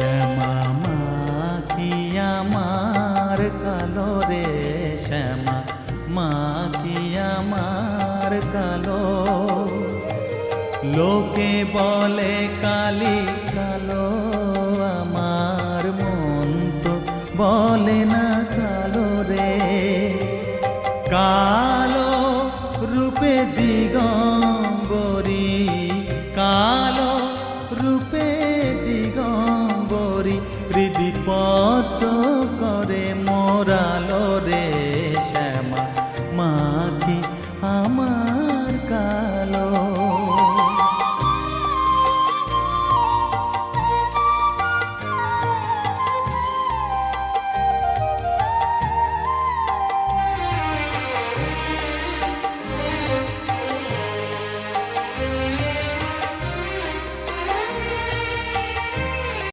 শ্যামা মা কি আমার কালো রে, শ্যামা মা কি আমার কালো। লোকে বলে কালি কালো, আমার মন তো বলে না কালো রে। কালো রূপে দিগম্বরী, কালো রূপে দিগম্বরী, হৃদি পর